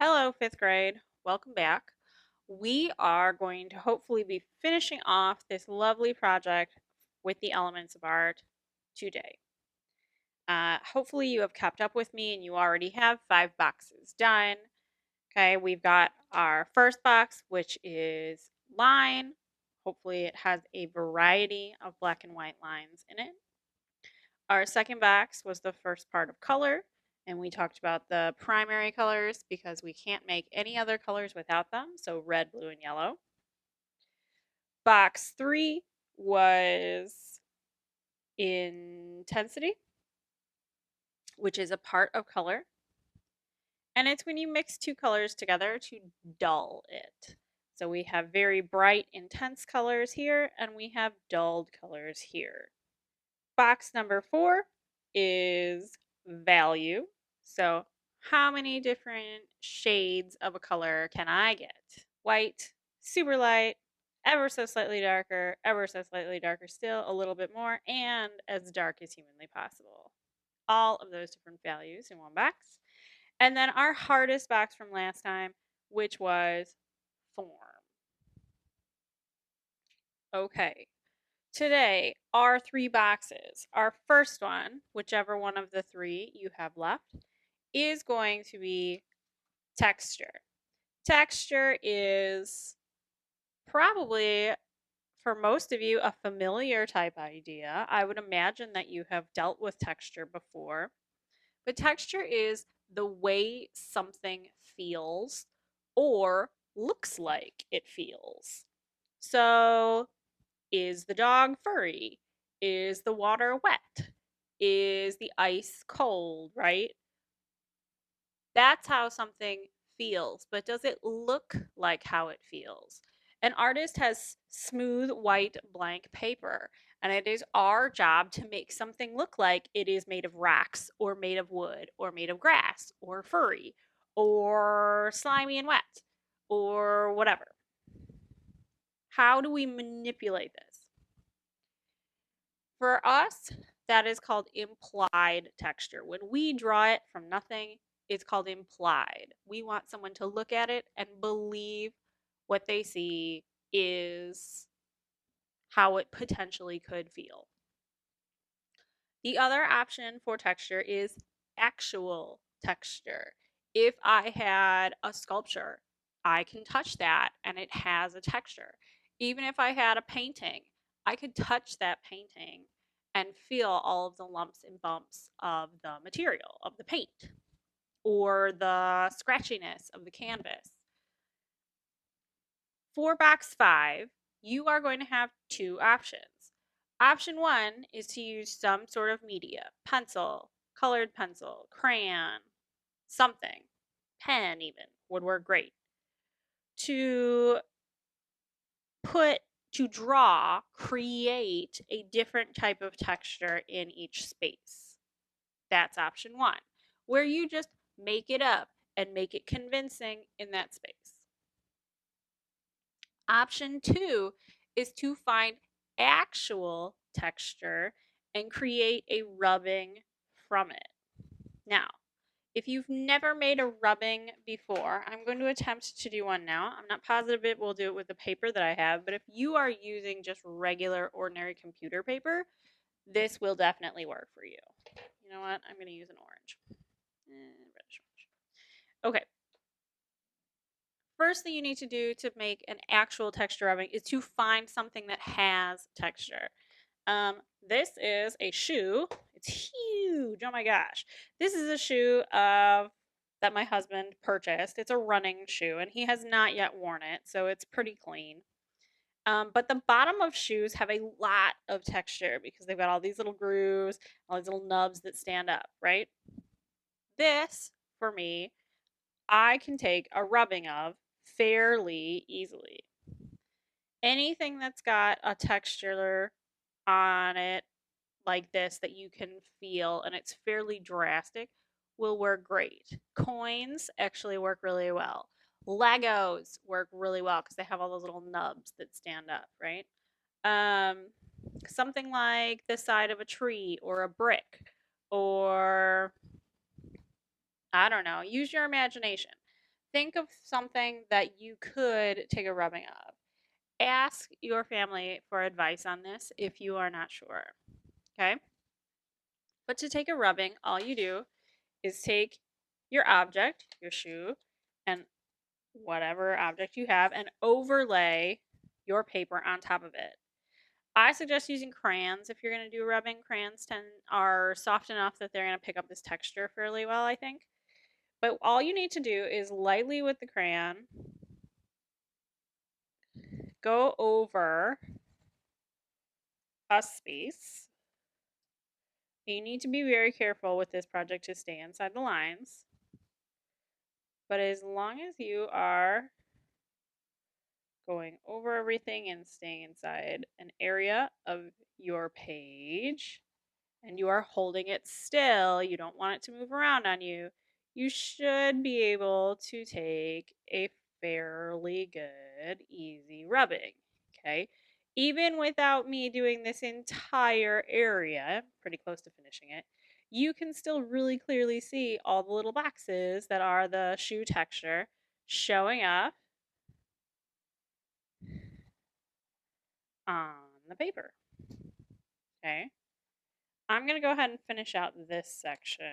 Hello, fifth grade. Welcome back. We are going to hopefully be finishing off this lovely project with the elements of art today. Hopefully, you have kept up with me and you already have 5 boxes done. Okay, we've got our first box, which is line. Hopefully, it has a variety of black and white lines in it. Our second box was the first part of color, and we talked about the primary colors because we can't make any other colors without them, so red, blue, and yellow. Box 3 was intensity, which is a part of color, and it's when you mix two colors together to dull it. So we have very bright, intense colors here, and we have dulled colors here. Box number 4 is value. So, how many different shades of a color can I get? White, super light, ever so slightly darker, ever so slightly darker still, a little bit more, and as dark as humanly possible. All of those different values in one box. And then our hardest box from last time, which was form. Okay, today, our 3 boxes. Our first one, whichever one of the 3 you have left, is going to be texture. Texture is probably, for most of you, a familiar type idea. I would imagine that you have dealt with texture before. But texture is the way something feels or looks like it feels. So, is the dog furry? Is the water wet? Is the ice cold, right? That's how something feels, but does it look like how it feels? An artist has smooth white blank paper, and it is our job to make something look like it is made of rocks or made of wood or made of grass or furry or slimy and wet or whatever. How do we manipulate this? For us, that is called implied texture. When we draw it from nothing, it's called implied. We want someone to look at it and believe what they see is how it potentially could feel. The other option for texture is actual texture. If I had a sculpture, I can touch that and it has a texture. Even if I had a painting, I could touch that painting and feel all of the lumps and bumps of the material, of the paint, or the scratchiness of the canvas. For box 5, you are going to have 2 options. Option 1 is to use some sort of media, pencil, colored pencil, crayon, something, pen even would work great, to put to draw, create a different type of texture in each space. That's option 1, where you just make it up and make it convincing in that space. Option 2 is to find actual texture and create a rubbing from it. Now, if you've never made a rubbing before, I'm going to attempt to do one now. I'm not positive it will do it with the paper that I have, but if you are using just regular, ordinary computer paper, this will definitely work for you. You know what? I'm going to use an orange. Reddish orange. Okay. First thing you need to do to make an actual texture rubbing is to find something that has texture. This is a shoe. It's huge. Oh my gosh. This is a shoe that my husband purchased. It's a running shoe, and he has not yet worn it, so it's pretty clean. But the bottom of shoes have a lot of texture because they've got all these little grooves, all these little nubs that stand up, right? This, for me, I can take a rubbing of fairly easily. Anything that's got a texture on it like this that you can feel and it's fairly drastic will work great. Coins actually work really well. Legos work really well because they have all those little nubs that stand up, right? Um, Something like the side of a tree or a brick or I don't know, use your imagination. think of something that you could take a rubbing of. Ask your family for advice on this if you are not sure. Okay? But to take a rubbing, all you do is take your object, your shoe, and whatever object you have, and overlay your paper on top of it. I suggest using crayons if you're going to do rubbing. Crayons are soft enough that they're going to pick up this texture fairly well, I think. But all you need to do is lightly with the crayon go over a space. You need to be very careful with this project to stay inside the lines. But as long as you are going over everything and staying inside an area of your page, and you are holding it still, you don't want it to move around on you, you should be able to take a fairly good, easy rubbing. Okay. Even without me doing this entire area, pretty close to finishing it, you can still really clearly see all the little boxes that are the shoe texture showing up on the paper. Okay. I'm going to go ahead and finish out this section.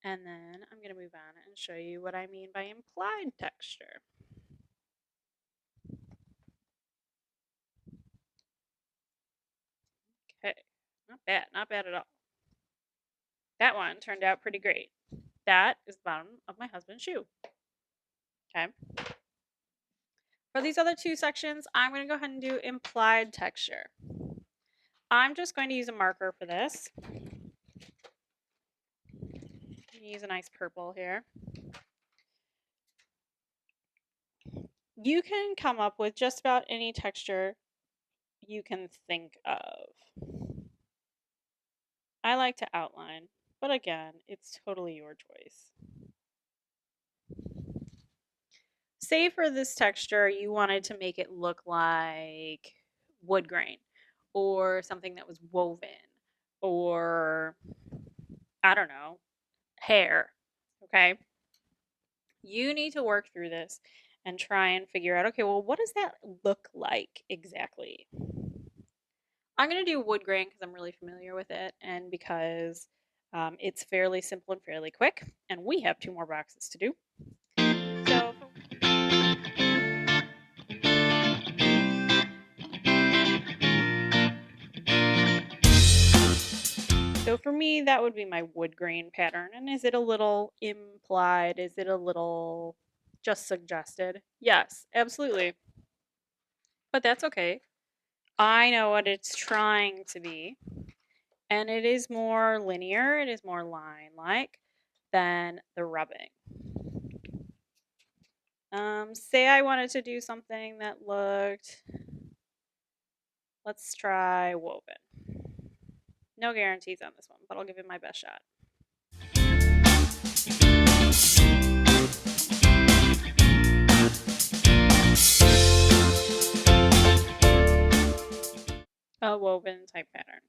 And then I'm going to move on and show you what I mean by implied texture. Okay, not bad at all. That one turned out pretty great. That is the bottom of my husband's shoe. Okay. For these other two sections, I'm going to go ahead and do implied texture. I'm just going to use a marker for this. Use a nice purple here. You can come up with just about any texture you can think of. I like to outline, but again, it's totally your choice. Say for this texture, you wanted to make it look like wood grain or something that was woven or, I don't know, hair. Okay. You need to work through this and try and figure out, okay, well, what does that look like exactly? I'm going to do wood grain because I'm really familiar with it and because it's fairly simple and fairly quick. And we have 2 more boxes to do. So for me, that would be my wood grain pattern. And is it a little implied? Is it a little just suggested? Yes, absolutely. But that's okay. I know what it's trying to be. And it is more linear, it is more line-like than the rubbing. Say I wanted to do something that looked, let's try woven. No guarantees on this one, but I'll give it my best shot. A woven type pattern.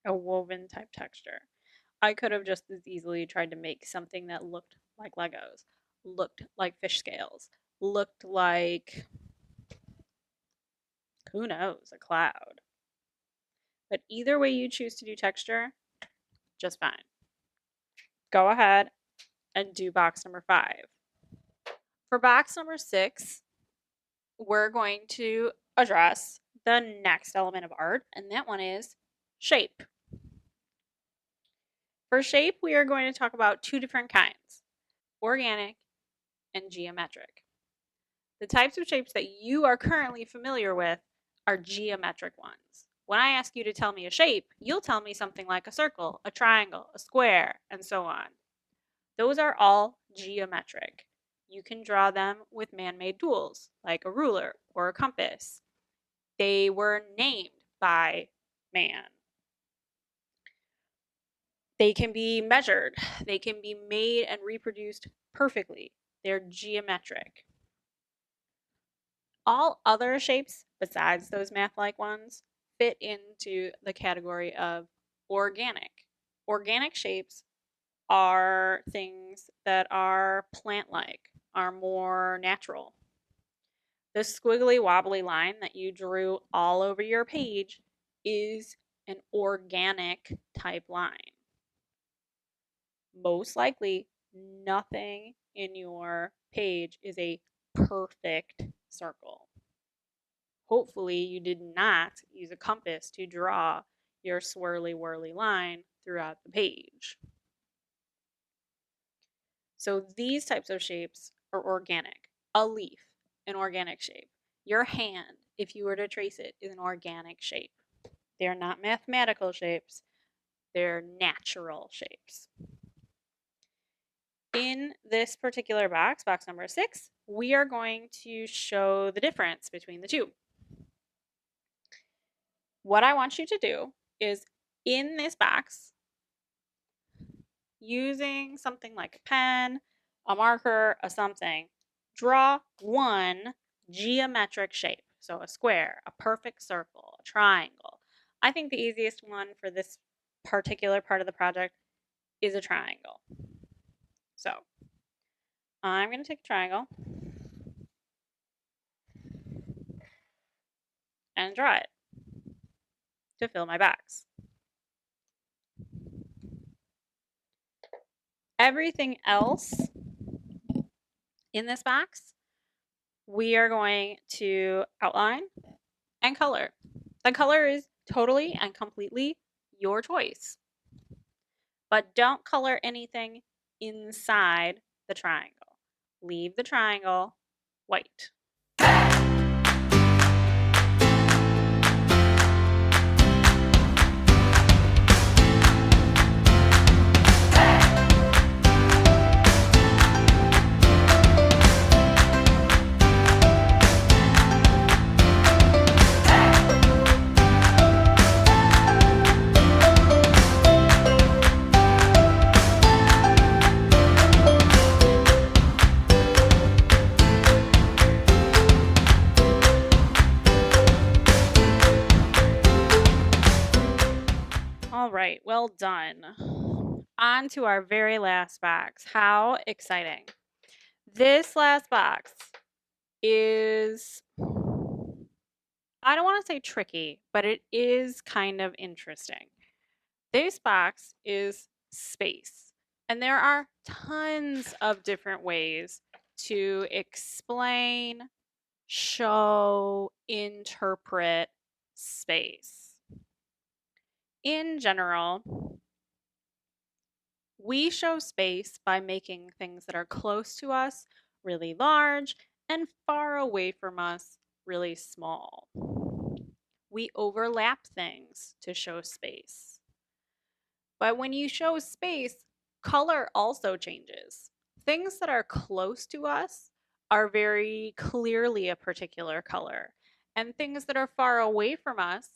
A woven type texture. I could have just as easily tried to make something that looked like Legos, looked like fish scales, looked like, who knows, a cloud. But either way you choose to do texture, just fine. Go ahead and do box number 5. For box number 6, we're going to address the next element of art, and that one is shape. For shape, we are going to talk about 2 different kinds, organic and geometric. The types of shapes that you are currently familiar with are geometric ones. When I ask you to tell me a shape, you'll tell me something like a circle, a triangle, a square, and so on. Those are all geometric. You can draw them with man-made tools, like a ruler or a compass. They were named by man. They can be measured. They can be made and reproduced perfectly. They're geometric. All other shapes besides those math-like ones fit into the category of organic. Organic shapes are things that are plant-like, are more natural. The squiggly wobbly line that you drew all over your page is an organic type line. Most likely, nothing in your page is a perfect circle. Hopefully, you did not use a compass to draw your swirly whirly line throughout the page. So these types of shapes are organic. A leaf, an organic shape. Your hand, if you were to trace it, is an organic shape. They're not mathematical shapes, they're natural shapes. In this particular box, box number 6, we are going to show the difference between the two. What I want you to do is in this box, using something like a pen, a marker, a something, draw one geometric shape. So a square, a perfect circle, a triangle. I think the easiest one for this particular part of the project is a triangle. So I'm going to take a triangle and draw it to fill my box. Everything else in this box, we are going to outline and color. The color is totally and completely your choice. But don't color anything inside the triangle. Leave the triangle white. All right, well done. On to our very last box. How exciting. This last box is, I don't want to say tricky, but it is kind of interesting. This box is space, and there are tons of different ways to explain, show, interpret space. In general, we show space by making things that are close to us really large and far away from us really small. We overlap things to show space. But when you show space, color also changes. Things that are close to us are very clearly a particular color, and things that are far away from us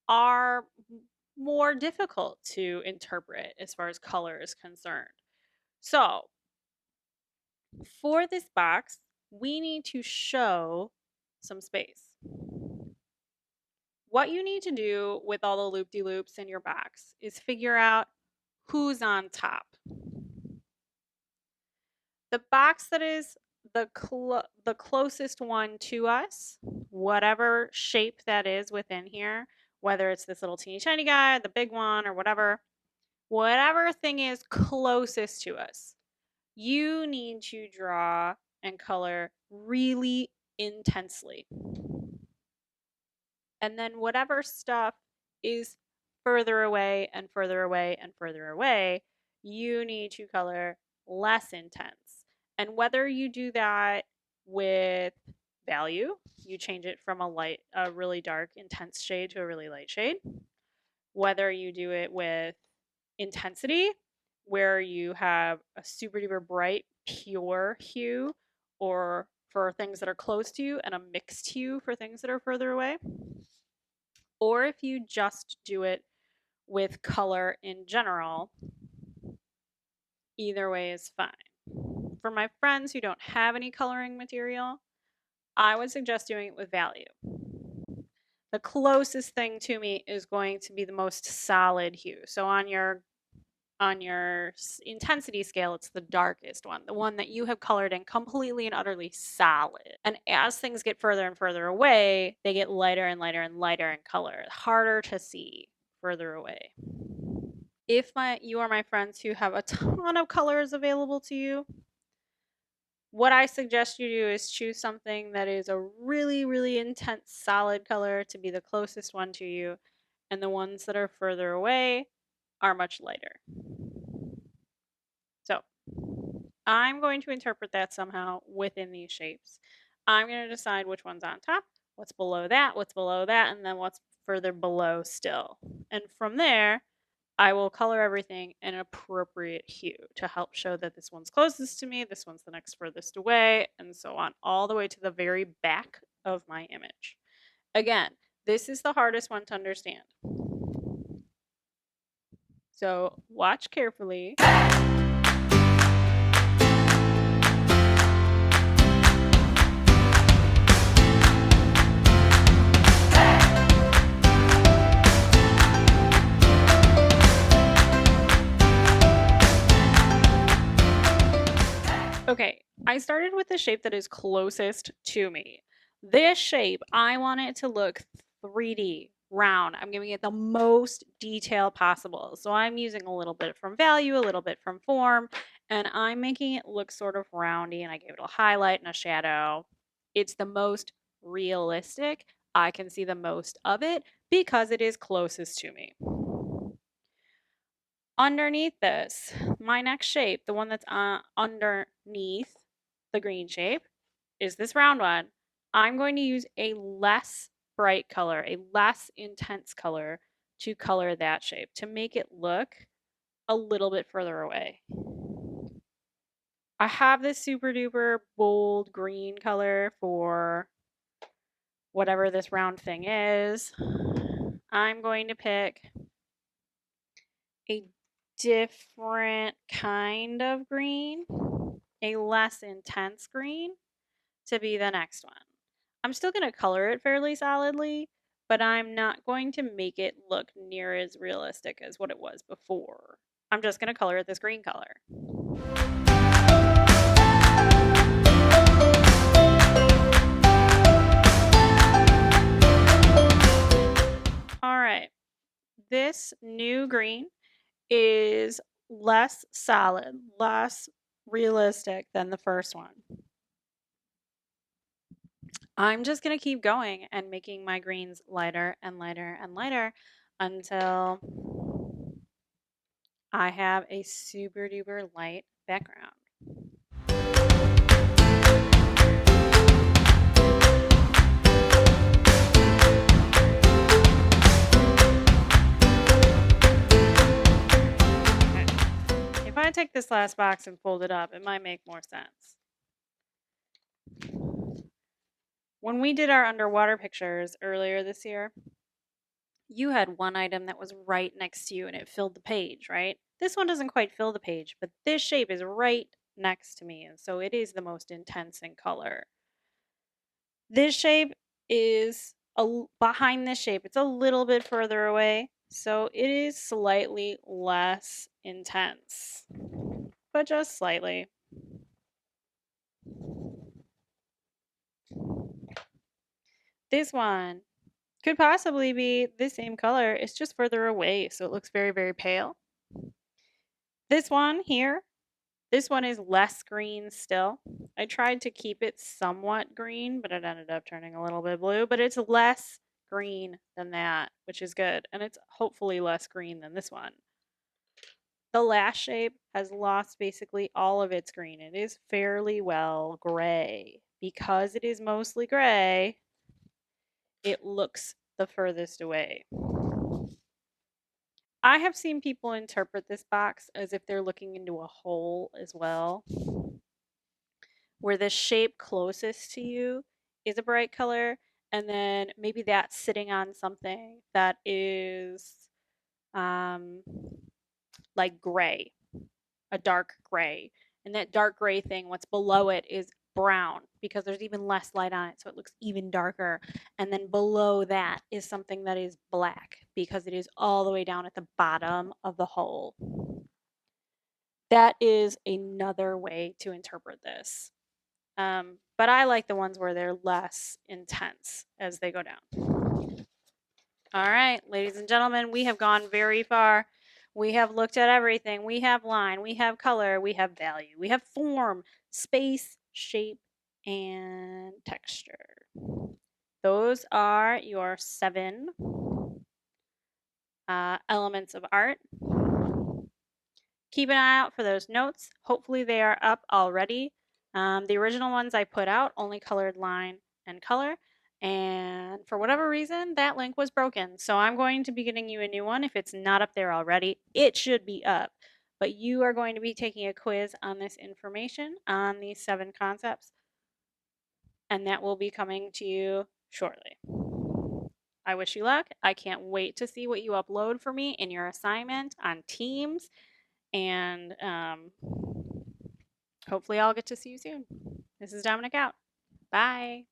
are more difficult to interpret as far as color is concerned. So, for this box, we need to show some space. What you need to do with all the loop-de-loops in your box is figure out who's on top. The box that is the closest one to us, whatever shape that is within here, whether it's this little teeny tiny guy, the big one, or whatever thing is closest to us, you need to draw and color really intensely. And then whatever stuff is further away and further away and further away, you need to color less intense. And whether you do that with value, you change it from a really dark, intense shade to a really light shade. Whether you do it with intensity, where you have a super duper bright, pure hue, or for things that are close to you, and a mixed hue for things that are further away. Or if you just do it with color in general, either way is fine. For my friends who don't have any coloring material, I would suggest doing it with value. The closest thing to me is going to be the most solid hue. So on your on your intensity scale, it's the darkest one, the one that you have colored in completely and utterly solid. And as things get further and further away, they get lighter and lighter and lighter in color, harder to see further away. If you are my friends who have a ton of colors available to you, what I suggest you do is choose something that is a really, really intense solid color to be the closest one to you, and the ones that are further away are much lighter. So I'm going to interpret that somehow within these shapes. I'm going to decide which one's on top, what's below that, and then what's further below still. And from there, I will color everything an appropriate hue to help show that this one's closest to me, this one's the next furthest away, and so on, all the way to the very back of my image. Again, this is the hardest one to understand. So watch carefully. Okay, I started with the shape that is closest to me. This shape, I want it to look 3D, round. I'm giving it the most detail possible. So I'm using a little bit from value, a little bit from form, and I'm making it look sort of roundy, and I gave it a highlight and a shadow. It's the most realistic. I can see the most of it because it is closest to me. Underneath this, my next shape, the one that's underneath the green shape, is this round one. I'm going to use a less bright color, a less intense color to color that shape to make it look a little bit further away. I have this super duper bold green color for whatever this round thing is. I'm going to pick a different kind of green, a less intense green, to be the next one. I'm still going to color it fairly solidly, but I'm not going to make it look near as realistic as what it was before. I'm just going to color it this green color. All right, this new green is less solid, less realistic than the first one. I'm just going to keep going and making my greens lighter and lighter and lighter until I have a super duper light background. Okay. If I take this last box and fold it up, it might make more sense. When we did our underwater pictures earlier this year, you had one item that was right next to you and it filled the page, right? This one doesn't quite fill the page, but this shape is right next to me, and so it is the most intense in color. This shape is behind this shape. It's a little bit further away, so it is slightly less intense, but just slightly. This one could possibly be the same color. It's just further away, so it looks very, very pale. This one here, this one is less green still. I tried to keep it somewhat green, but it ended up turning a little bit blue, but it's less green than that, which is good. And it's hopefully less green than this one. The last shape has lost basically all of its green. It is fairly well gray. Because it is mostly gray, it looks the furthest away. I have seen people interpret this box as if they're looking into a hole as well, where the shape closest to you is a bright color, and then maybe that's sitting on something that is like gray, a dark gray. And that dark gray thing, what's below it is brown because there's even less light on it, so it looks even darker. And then below that is something that is black because it is all the way down at the bottom of the hole. That is another way to interpret this. But I like the ones where they're less intense as they go down. All right, ladies and gentlemen, we have gone very far. We have looked at everything. We have line, we have color, we have value, we have form, space, shape, and texture. Those are your 7 elements of art. Keep an eye out for those notes. Hopefully they are up already. The original ones I put out only colored line and color. And for whatever reason, that link was broken. So I'm going to be getting you a new one. If it's not up there already, it should be up. But you are going to be taking a quiz on this information, on these 7 concepts. And that will be coming to you shortly. I wish you luck. I can't wait to see what you upload for me in your assignment on Teams. And hopefully I'll get to see you soon. This is Dominic out. Bye.